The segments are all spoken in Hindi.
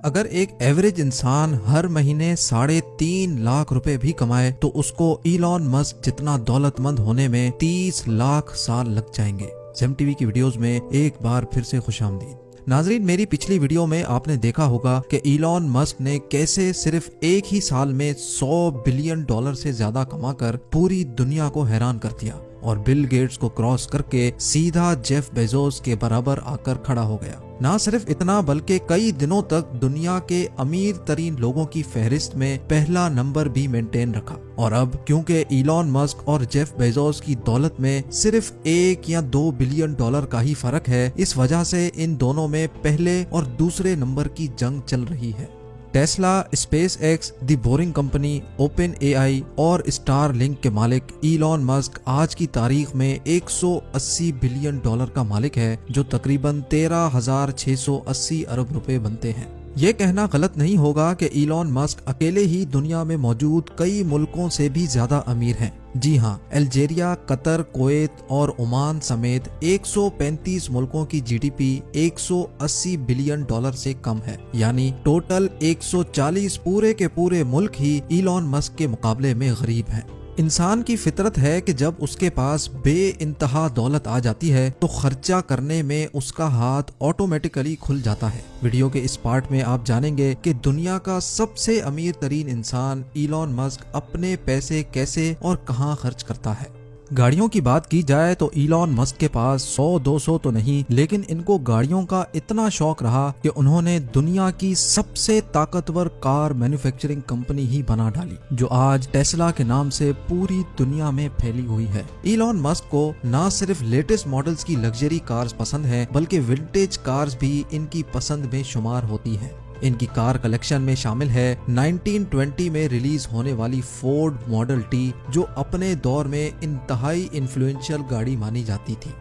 अगर एक एवरेज इंसान हर महीने 3.5 लाख रुपए भी कमाए तो उसको इलॉन मस्क जितना दौलतमंद होने में 30 लाख साल लग जाएंगे। जेम टीवी की वीडियोस में एक बार फिर से खुशामदीद। नाजरीन, मेरी पिछली वीडियो में आपने देखा होगा कि इलॉन मस्क ने कैसे सिर्फ एक ही साल में $100 बिलियन से ज्यादा कमाकर पूरी दुनिया को हैरान कर दिया और बिल गेट्स को क्रॉस करके सीधा जेफ बेजोस के बराबर आकर खड़ा हो गया। ना सिर्फ इतना बल्कि कई दिनों तक दुनिया के अमीर तरीन लोगों की फहरिस्त में पहला नंबर भी मेंटेन रखा। और अब क्योंकि इलॉन मस्क और जेफ बेजोस की दौलत में सिर्फ 1 या 2 बिलियन डॉलर का ही फर्क है, इस वजह से इन दोनों में पहले और दूसरे नंबर की जंग चल रही है। Tesla, space x, the boring company, open AI और स्टारलिंक के मालिक इलॉन मस्क आज की तारीख में $180 बिलियन का मालिक है, जो तकरीबन 13,680 अरब रुपए बनते हैं। ये कहना गलत नहीं होगा कि इलॉन मस्क अकेले ही दुनिया में मौजूद कई मुल्कों से भी ज्यादा अमीर हैं। जी हाँ, अल्जीरिया, कतर, कुवैत और ओमान समेत 135 मुल्कों की जीडीपी $180 बिलियन से कम है, यानी टोटल 140 पूरे के पूरे मुल्क ही इलॉन मस्क के मुकाबले में गरीब हैं। इंसान की फितरत है कि जब उसके पास बेइंतहा दौलत आ जाती है तो खर्चा करने में उसका हाथ ऑटोमेटिकली खुल जाता है। वीडियो के इस पार्ट में आप जानेंगे कि दुनिया का सबसे अमीर तरीन इंसान इलॉन मस्क अपने पैसे कैसे और कहां खर्च करता है। गाड़ियों की बात की जाए तो इलॉन मस्क के पास 100-200 तो नहीं, लेकिन इनको गाड़ियों का इतना शौक रहा कि उन्होंने दुनिया की सबसे ताकतवर कार मैन्युफैक्चरिंग कंपनी ही बना डाली, जो आज टेस्ला के नाम से पूरी दुनिया में फैली हुई है। इलॉन मस्क को न सिर्फ लेटेस्ट मॉडल्स की लग्जरी कार्स पसंद है, बल्कि विंटेज कार्स भी इनकी पसंद में शुमार होती हैं। इनकी कार कलेक्शन में शामिल है 1920 में रिलीज होने वाली फोर्ड मॉडल टी, जो अपने दौर में इंतहाई इन्फ्लुएंशियल गाड़ी मानी जाती थी।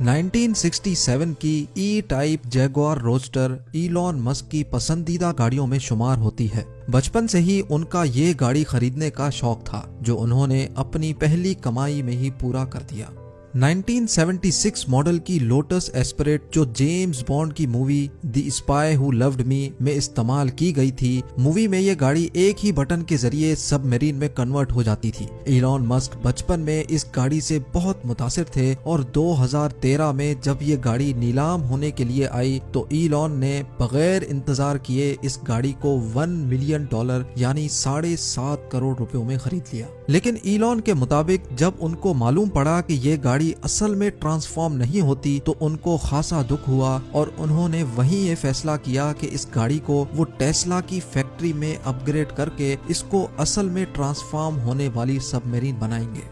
1967 की E type Jaguar roadster Elon Musk की पसंदीदा गाड़ियों में शुमार होती है। बचपन से ही उनका ये गाड़ी खरीदने का शौक था, जो उन्होंने अपनी पहली कमाई में ही पूरा कर दिया। 1976 मॉडल की लोटस एस्परेट, जो जेम्स बॉन्ड की movie the spy who loved me में इस्तेमाल की गई थी, मूवी में ये गाड़ी एक ही बटन के जरिए सबमरीन में कन्वर्ट हो जाती थी। इलॉन मस्क बचपन में इस गाड़ी से बहुत मुतासिर थे और 2013 में जब ये गाड़ी नीलाम होने के लिए आई तो इलॉन ने बगैर इंतजार किए इस गाड़ी को $1 मिलियन यानी 7.5 करोड़ रुपयों में खरीद लिया। लेकिन इलॉन के मुताबिक जब उनको मालूम पड़ा कि ये गाड़ी असल में ट्रांसफॉर्म नहीं होती तो उनको खासा दुख हुआ और उन्होंने वहीं ये फैसला किया कि इस गाड़ी को वो टेस्ला की फैक्ट्री में अपग्रेड करके इसको असल में ट्रांसफॉर्म होने वाली सबमरीन बनाएंगे।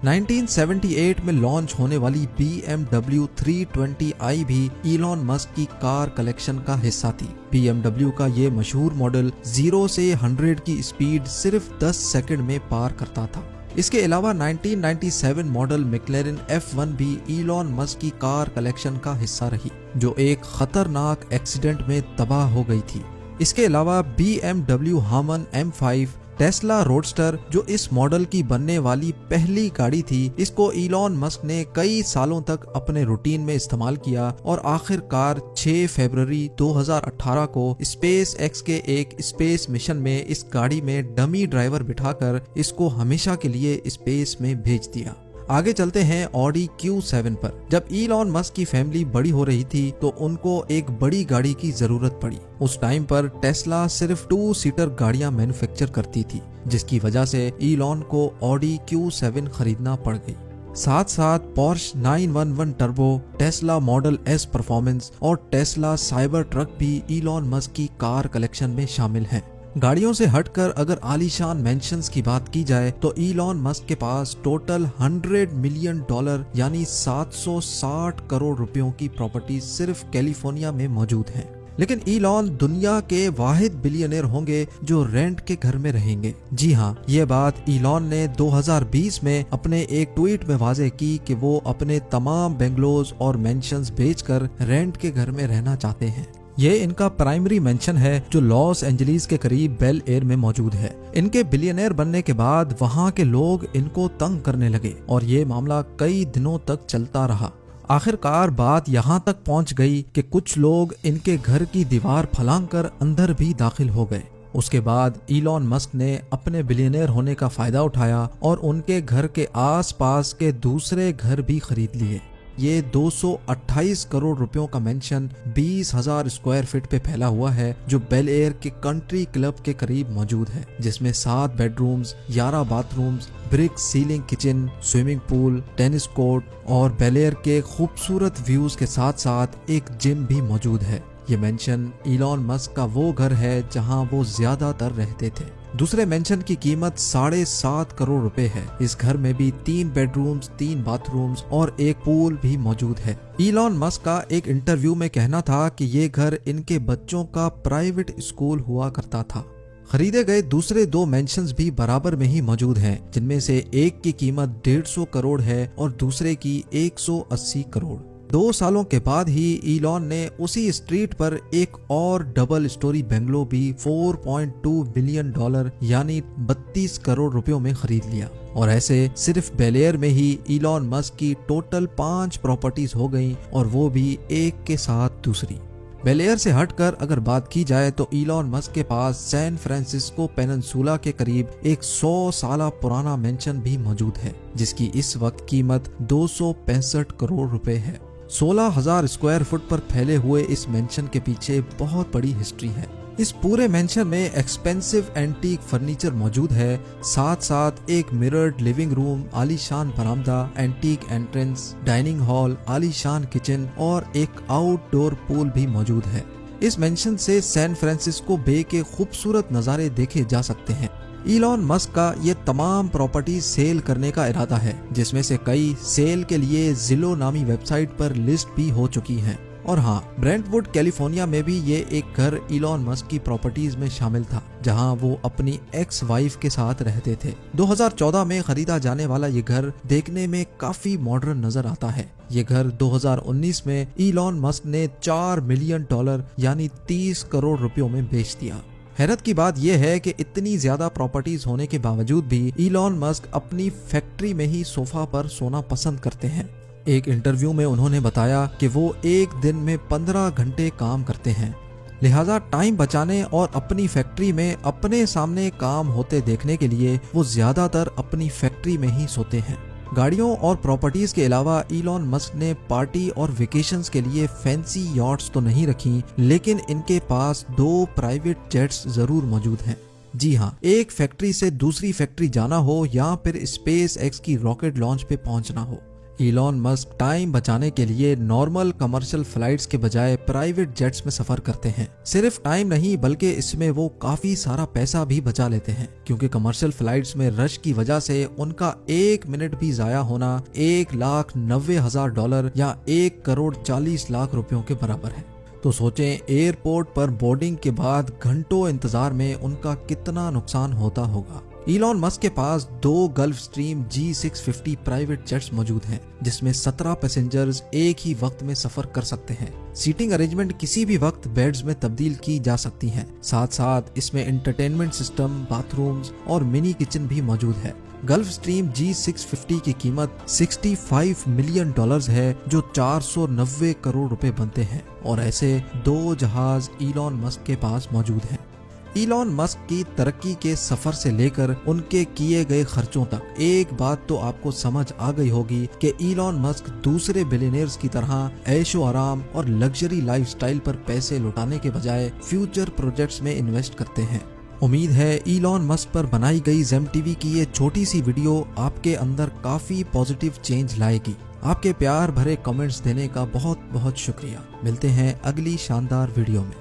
1978 में लॉन्च होने वाली BMW 320i भी इलॉन मस्क की कार कलेक्शन का हिस्सा थी। BMW का ये मशहूर मॉडल 0 से 100 की स्पीड सिर्फ 10 सेकंड में पार करता था। इसके अलावा 1997 मॉडल मैक्लेरन F1 भी इलॉन मस्क की कार कलेक्शन का हिस्सा रही, जो एक खतरनाक एक्सीडेंट में तबाह हो गई थी। इसके अलावा BMW हामन M5, टेस्ला रोडस्टर, जो इस मॉडल की बनने वाली पहली गाड़ी थी, इसको इलॉन मस्क ने कई सालों तक अपने रूटीन में इस्तेमाल किया और आखिरकार 6 फरवरी 2018 को स्पेस एक्स के एक स्पेस मिशन में इस गाड़ी में डमी ड्राइवर बिठाकर इसको हमेशा के लिए स्पेस में भेज दिया। आगे चलते हैं ऑडी Q7 पर। जब इलॉन मस्क की फैमिली बड़ी हो रही थी तो उनको एक बड़ी गाड़ी की जरूरत पड़ी। उस टाइम पर टेस्ला सिर्फ 2 सीटर गाड़ियां मैन्युफैक्चर करती थी, जिसकी वजह से इलॉन को ऑडी Q7 खरीदना पड़ गई। साथ साथ Porsche 911 turbo, Tesla model S performance और टेस्ला साइबर ट्रक भी इलॉन मस्क की कार कलेक्शन में शामिल हैं। गाड़ियों से हटकर अगर आलीशान मेंशंस की बात की जाए तो इलॉन मस्क के पास टोटल $100 मिलियन यानी 760 करोड़ रुपयों की प्रॉपर्टी सिर्फ कैलिफोर्निया में मौजूद है। लेकिन इलॉन दुनिया के वाहिद बिलियनर होंगे जो रेंट के घर में रहेंगे। जी हाँ, ये बात इलॉन ने 2020 में अपने एक ट्वीट में वाजे की कि वो अपने तमाम बंगलोज और मेंशंस बेचकर रेंट के घर में रहना चाहते हैं। ये इनका प्राइमरी मेंशन है जो लॉस एंजलिस के करीब बेल एयर में मौजूद है। इनके बिलियनर बनने के बाद वहाँ के लोग इनको तंग करने लगे और ये मामला कई दिनों तक चलता रहा आखिरकार बात यहाँ तक पहुँच गई कि कुछ लोग इनके घर की दीवार फलांगकर अंदर भी दाखिल हो गए। उसके बाद इलॉन मस्क ने अपने बिलियनर होने का फायदा उठाया और उनके घर के आसपास के दूसरे घर भी खरीद लिए। ये 228 करोड़ रुपयों का मेंशन 20,000 स्क्वायर फीट पे फैला हुआ है, जो बेल एयर के कंट्री क्लब के करीब मौजूद है, जिसमें 7 bedrooms, 11 bathrooms, brick ceiling kitchen, swimming pool, tennis court और बेल एयर के खूबसूरत व्यूज के साथ साथ एक जिम भी मौजूद है। ये मेंशन इलॉन मस्क का वो घर है जहां वो ज्यादातर रहते थे। दूसरे मेंशन की कीमत 7.5 करोड़ रुपए है। इस घर में भी 3 बेडरूम्स, 3 बाथरूम्स और एक पूल भी मौजूद है। इलॉन मस्क का एक इंटरव्यू में कहना था कि ये घर इनके बच्चों का प्राइवेट स्कूल हुआ करता था। खरीदे गए दूसरे 2 मेंशंस भी बराबर में ही मौजूद हैं, जिनमें से एक की कीमत 150 करोड़ है और दूसरे की 180 करोड़। 2 सालों के बाद ही इलॉन ने उसी स्ट्रीट पर एक और डबल स्टोरी बंगलो भी $4.2 बिलियन यानी 32 करोड़ रुपयों में खरीद लिया। और ऐसे सिर्फ बेल एयर में ही इलॉन मस्क की टोटल 5 प्रॉपर्टीज हो गईं, और वो भी एक के साथ दूसरी। बेल एयर से हटकर अगर बात की जाए तो इलॉन मस्क के पास सैन फ्रांसिस्को पेनिनसुला के करीब एक 100 साल पुराना मेंशन भी मौजूद है, जिसकी इस वक्त कीमत 265 करोड़ रुपए है। 16,000 स्क्वायर फुट पर फैले हुए इस मेंशन के पीछे बहुत बड़ी हिस्ट्री है। इस पूरे मेंशन में एक्सपेंसिव एंटीक फर्नीचर मौजूद है, साथ साथ एक मिरर्ड लिविंग रूम, आलीशान बरामदा, एंटीक एंट्रेंस, डाइनिंग हॉल, आलीशान किचन और एक आउटडोर पूल भी मौजूद है। इस मेंशन से सैन फ्रांसिस्को बे के खूबसूरत नज़ारे देखे जा सकते हैं। इलॉन मस्क का ये तमाम प्रॉपर्टी सेल करने का इरादा है, जिसमें से कई सेल के लिए जिलो नामी वेबसाइट पर लिस्ट भी हो चुकी हैं। और हाँ, ब्रेंटवुड कैलिफोर्निया में भी ये एक घर इलॉन मस्क की प्रॉपर्टीज में शामिल था, जहां वो अपनी एक्स वाइफ के साथ रहते थे। 2014 में खरीदा जाने वाला ये घर देखने में काफी मॉडर्न नजर आता है। ये घर 2019 में इलॉन मस्क ने $4 मिलियन यानी 30 करोड़ रुपयों में बेच दिया। हैरत की बात यह है कि इतनी ज्यादा प्रॉपर्टीज होने के बावजूद भी इलॉन मस्क अपनी फैक्ट्री में ही सोफा पर सोना पसंद करते हैं। एक इंटरव्यू में उन्होंने बताया कि वो एक दिन में 15 घंटे काम करते हैं, लिहाजा टाइम बचाने और अपनी फैक्ट्री में अपने सामने काम होते देखने के लिए वो ज्यादातर अपनी फैक्ट्री में ही सोते हैं। गाड़ियों और प्रॉपर्टीज के अलावा इलॉन मस्क ने पार्टी और वेकेशंस के लिए फैंसी यॉट्स तो नहीं रखी, लेकिन इनके पास 2 प्राइवेट जेट्स जरूर मौजूद हैं। जी हाँ, एक फैक्ट्री से दूसरी फैक्ट्री जाना हो या फिर स्पेस एक्स की रॉकेट लॉन्च पे पहुंचना हो, इलॉन मस्क टाइम बचाने के लिए नॉर्मल कमर्शियल फ्लाइट्स के बजाय प्राइवेट जेट्स में सफर करते हैं। सिर्फ टाइम नहीं बल्कि इसमें वो काफी सारा पैसा भी बचा लेते हैं, क्योंकि कमर्शियल फ्लाइट्स में रश की वजह से उनका 1 मिनट भी जाया होना $1,90,000 या 1,40 लाख रुपयों के बराबर है। तो सोचें, एयरपोर्ट पर बोर्डिंग के बाद घंटों इंतजार में उनका कितना नुकसान होता होगा। इलॉन मस्क के पास 2 gulf stream G650 private jets मौजूद हैं, जिसमें 17 पैसेंजर्स एक ही वक्त में सफर कर सकते हैं। सीटिंग अरेंजमेंट किसी भी वक्त बेड्स में तब्दील की जा सकती हैं। साथ साथ इसमें एंटरटेनमेंट सिस्टम, बाथरूम्स और मिनी किचन भी मौजूद है। गल्फ स्ट्रीम G650 की कीमत $65 मिलियन है, जो 490 करोड़ रुपए बनते हैं। और ऐसे 2 जहाज इलॉन मस्क के पास मौजूद हैं। इलॉन मस्क की तरक्की के सफर से लेकर उनके किए गए खर्चों तक एक बात तो आपको समझ आ गई होगी कि इलॉन मस्क दूसरे बिलियनियर्स की तरह ऐशो आराम और लग्जरी लाइफस्टाइल पर पैसे लुटाने के बजाय फ्यूचर प्रोजेक्ट्स में इन्वेस्ट करते हैं। उम्मीद है इलॉन मस्क पर बनाई गई जेम टीवी की ये छोटी सी वीडियो आपके अंदर काफी पॉजिटिव चेंज लाएगी। आपके प्यार भरे कमेंट्स देने का बहुत बहुत शुक्रिया। मिलते हैं अगली शानदार वीडियो में।